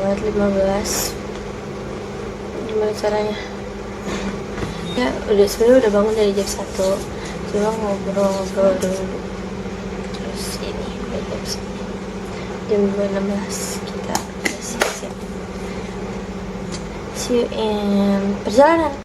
banget 15. Gimana caranya? Ya udah sebenarnya udah bangun dari jam 1, cuma ngobrol-ngobrol dulu. Terus ini udah jam 16 kita udah siap-siap. See you in perjalanan.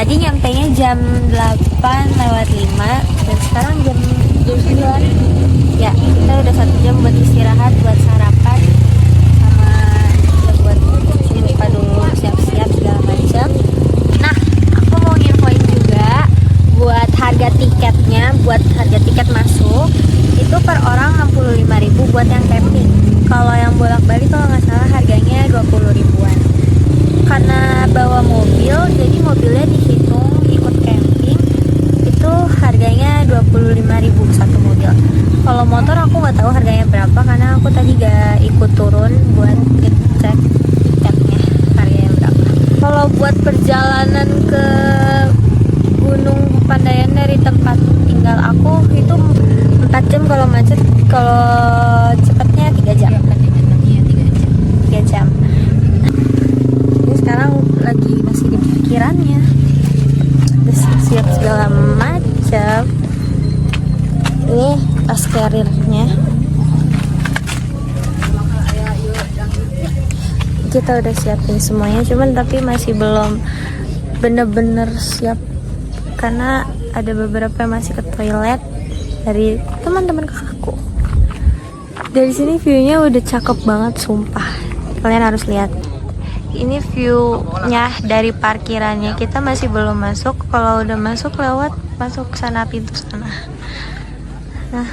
Tadi nyampainya jam 8:05 dan sekarang jam 9. Ya, kita udah 1 jam buat istirahat, buat sarapan, sama ya buat cuci muka dulu, siap-siap segala macam. Nah, aku mau nginfoin juga buat harga tiketnya, buat harga tiket masuk itu per orang 65.000 buat yang camping. Kalau yang bolak-balik kalau nggak salah harganya 20 ribuan. Karena bawa mobil, jadi mobilnya dihitung ikut camping itu harganya 25.000 satu mobil. Kalau motor aku nggak tahu harganya berapa karena aku tadi gak ikut turun buat ngecek tiketnya harganya berapa. Kalau buat perjalanan ke Gunung Pepandayan dari tempat tinggal aku itu 4 jam kalau macet, kalau cepatnya 3 jam. 3 jam. Sekarang lagi masih di pikirannya, udah siap segala macam. Ini tas carrier-nya kita udah siapin semuanya, cuman tapi masih belum bener-bener siap karena ada beberapa yang masih ke toilet dari teman-teman kakakku. Dari sini view-nya udah cakep banget, sumpah. Kalian harus lihat. Ini view-nya dari parkirannya. Kita masih belum masuk. Kalau udah masuk lewat masuk sana, pintu sana. Nah,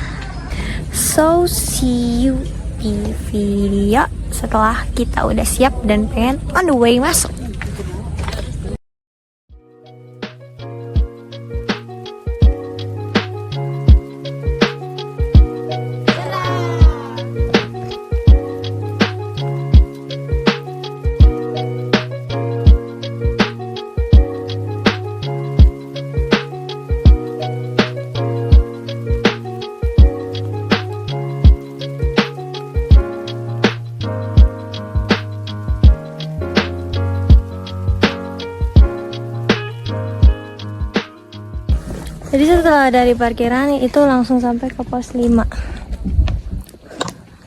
so see you di video setelah kita udah siap dan pengen on the way masuk. Jadi setelah dari parkiran itu langsung sampai ke pos 5.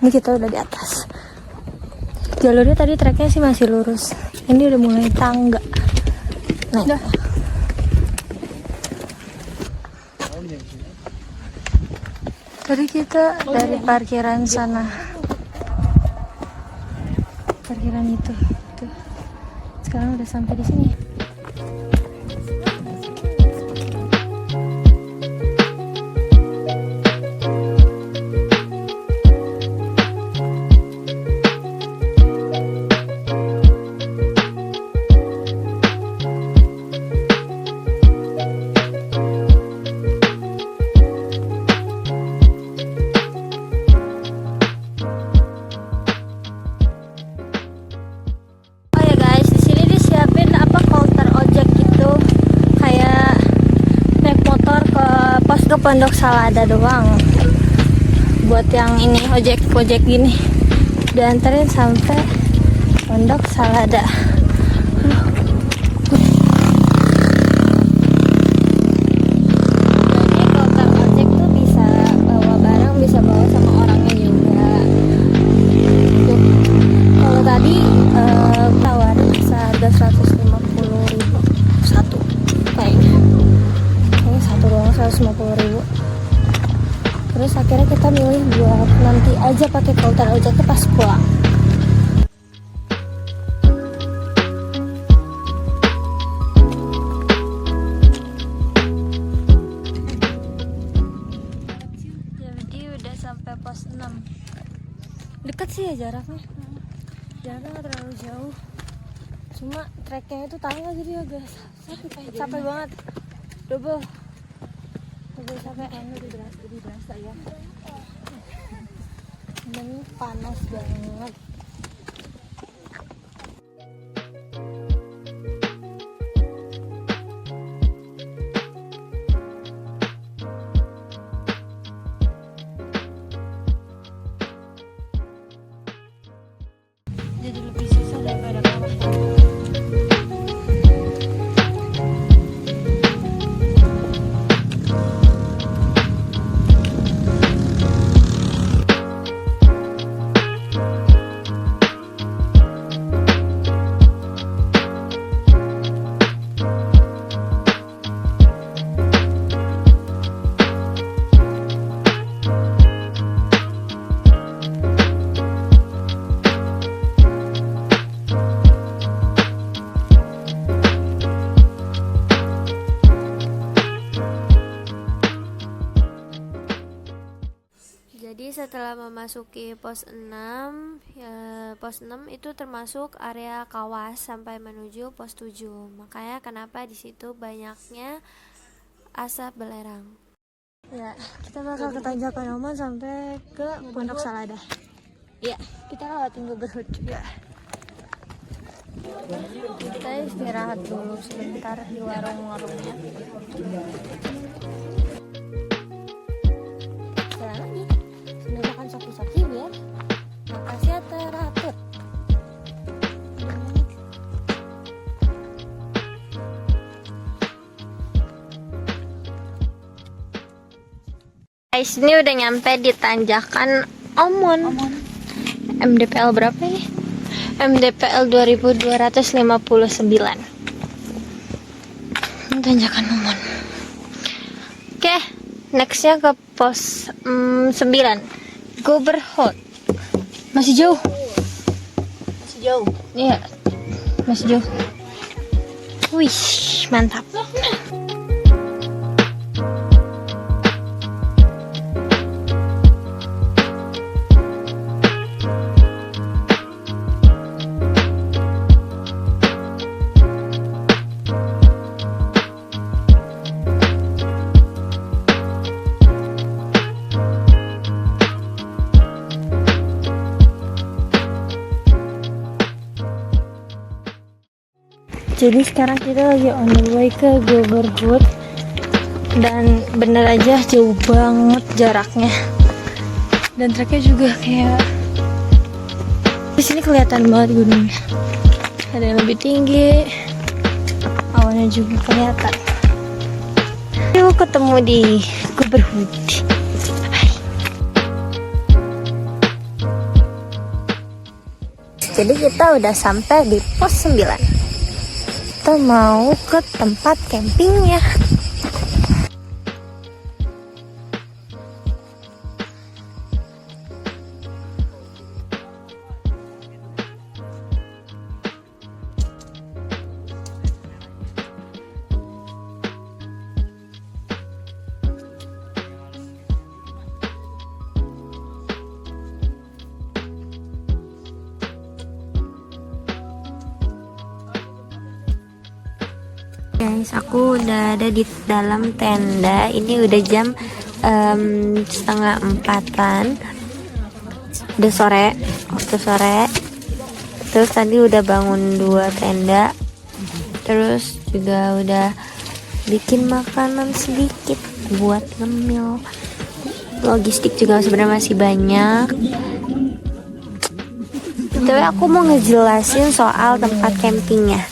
Ini kita udah di atas. Jalurnya tadi treknya sih masih lurus. Ini udah mulai tangga. Nah, udah. Tadi kita dari parkiran sana. Parkiran itu. Tuh. Sekarang udah sampai di sini. Ke Pondok Salada doang buat yang ini ojek gini, dianterin sampai Pondok Salada. Kalau ojek tuh bisa bawa barang, bisa bawa sama orangnya juga. Kalau tadi tawarin seharga 150.000 satu kayaknya satu doang 150.000. Terus akhirnya kita milih buat nanti aja pakai counter ojeknya pas pulang. sih ya jaraknya nggak terlalu jauh, cuma treknya itu tangga jadi agak capek banget, double capek. Jadi berasa ya. Dan panas banget. Jadi lebih susah daripada kawah. Jadi setelah memasuki pos 6, pos 6 itu termasuk area kawas sampai menuju pos 7. Makanya kenapa di situ banyaknya asap belerang. Ya, kita bakal ke Tanjakan Oman sampai ke Pondok Salada. Ya, kita lewatin Gubernur juga. Kita istirahat dulu sebentar di warung-warungnya. Jalan lagi. Sudah makan soki-soki biar napasnya teratur. Guys, ini udah nyampe di Tanjakan Omon. MDPL berapa ini? MDPL 2259. Tanjakan Omon. Oke, nextnya ke pos 9 Goberhot. Masih jauh. Iya, masih jauh. Wih, mantap. Jadi sekarang kita lagi on the way ke Goberhut dan bener aja jauh banget jaraknya. Dan treknya juga kayak di sini kelihatan banget gunungnya. Ada yang lebih tinggi, awannya juga kelihatan. Yuk ketemu di Goberhut. Jadi kita udah sampai di pos 9. Kita mau ke tempat campingnya. Guys, aku udah ada di dalam tenda. Ini udah jam 3:30-an. Udah sore, waktu sore. Terus tadi udah bangun 2 tenda. Terus juga udah bikin makanan sedikit buat ngemil. Logistik juga sebenarnya masih banyak. Tapi aku mau ngejelasin soal tempat campingnya.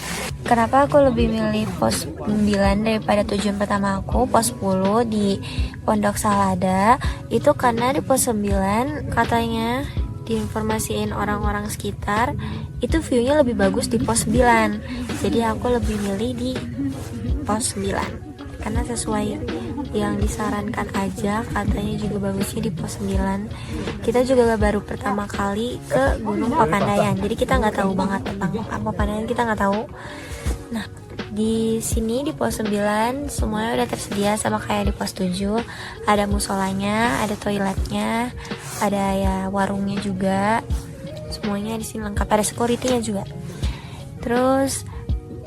Kenapa aku lebih milih pos 9 daripada tujuan pertama aku, pos 10 di Pondok Salada. Itu karena di pos 9 katanya diinformasiin orang-orang sekitar itu viewnya lebih bagus di pos 9. Jadi aku lebih milih di pos 9 karena sesuai yang disarankan aja, katanya juga bagusnya di pos 9. Kita juga baru pertama kali ke Gunung Papandayan, jadi kita nggak tahu banget tentang Papandayan, kita nggak tahu. Nah, di sini di pos 9 semuanya udah tersedia sama kayak di pos 7. Ada musolanya, ada toiletnya, ada ya warungnya juga. semuanya di sini lengkap, ada security-nya juga. Terus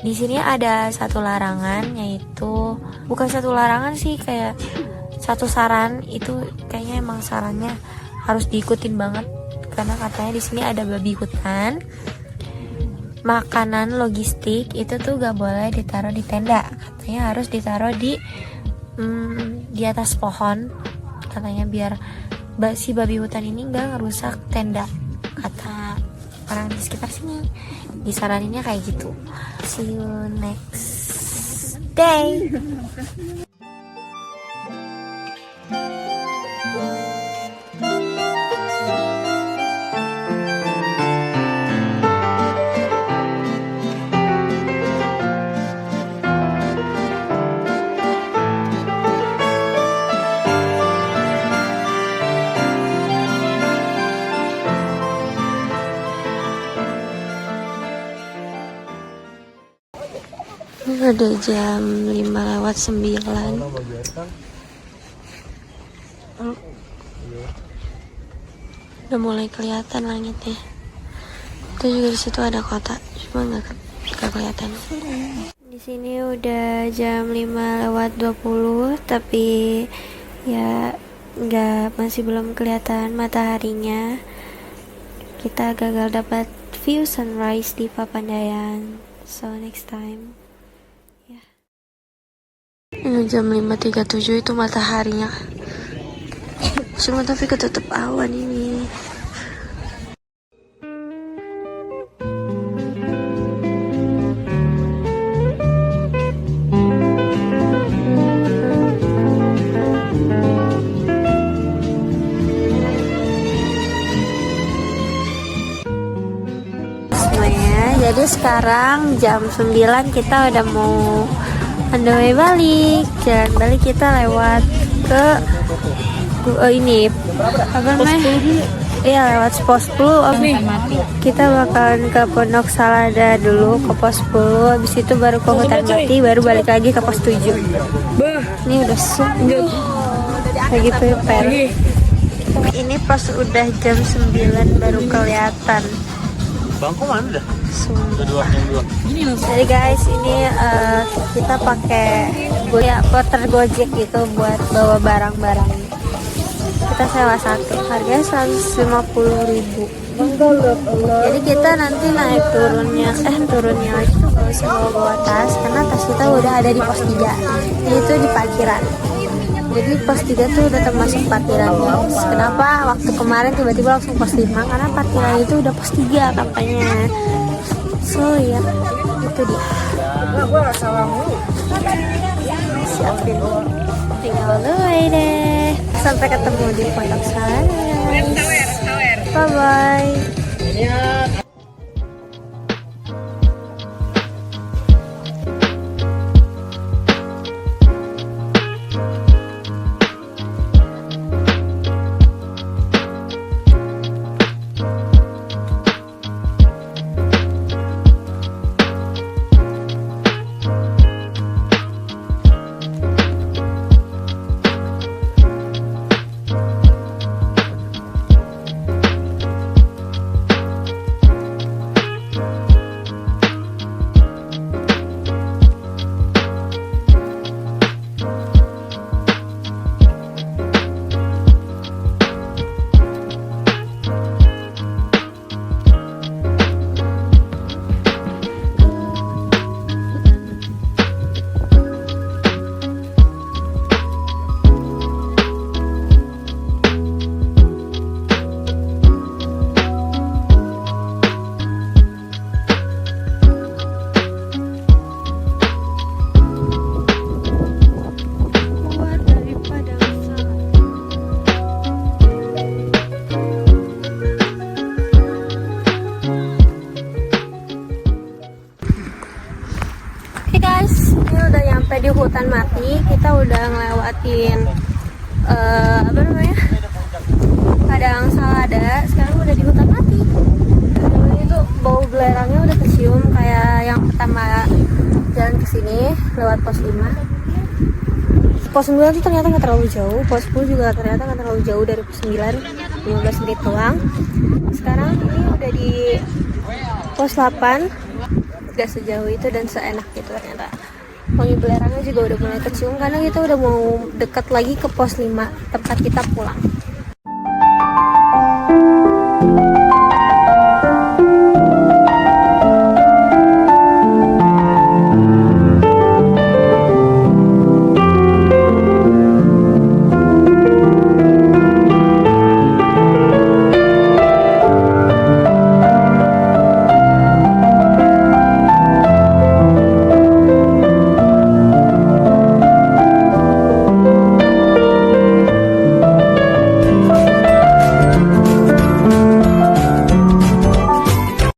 di sini ada satu larangan, yaitu bukan satu larangan sih, kayak satu saran. Itu kayaknya emang sarannya harus diikutin banget, karena katanya di sini ada babi hutan. Makanan logistik itu tuh gak boleh ditaruh di tenda, katanya harus ditaruh di atas pohon, katanya biar si babi hutan ini gak ngerusak tenda, kata orang di sekitar sini. Disaraninnya kayak gitu. See you next day. Udah jam 5:09. Udah mulai kelihatan langitnya. Itu juga di situ ada kota, cuma nggak kelihatan. Di sini udah jam 5:20, tapi ya masih belum kelihatan mataharinya. Kita gagal dapat view sunrise di Papandayan. So next time. Ini jam 5:37 itu mataharinya. Cuma tapi ketutup awan ini. Semuanya, jadi sekarang jam 9 kita udah mau on the way balik. Jalan balik kita lewat ke ini apa namanya? Iya, lewat pos 10. Kita bakalan ke Pondok Salada dulu, ke pos 10. Habis itu baru ke Hutan Mati, baru balik lagi ke pos 7. Ini udah sungguh lagi prepare. Ini pas udah jam 9 baru kelihatan. Bangku mana dah? Sumpah. Jadi guys, ini kita pakai porter Gojek gitu buat bawa barang-barang. Kita sewa satu, harganya 150.000. Jadi kita nanti naik turunnya lagi tuh gak usah bawa tas, karena tas kita udah ada di pos 3. Itu di parkiran. Jadi pos 3 tuh udah termasuk parkiran guys. Kenapa waktu kemarin tiba-tiba langsung pos 5? Karena parkiran itu udah pos 3 katanya. So ya, itu dia. Siapin, tinggal dulu deh. Sampai ketemu di Pondok Salada. Bye bye. Di Hutan Mati kita udah ngelewatin apa namanya, Padang Salada. Sekarang udah di Hutan Mati. Itu bau belerangnya udah kecium kayak yang pertama jalan ke sini lewat pos 5. Pos 9 tuh ternyata nggak terlalu jauh, pos 10 juga ternyata nggak terlalu jauh dari pos 9. 15 menit doang. Sekarang ini udah di pos 8, gak sejauh itu dan seenak itu ternyata. Wangi belerangnya juga udah mulai kecium karena kita udah mau dekat lagi ke pos 5 tempat kita pulang.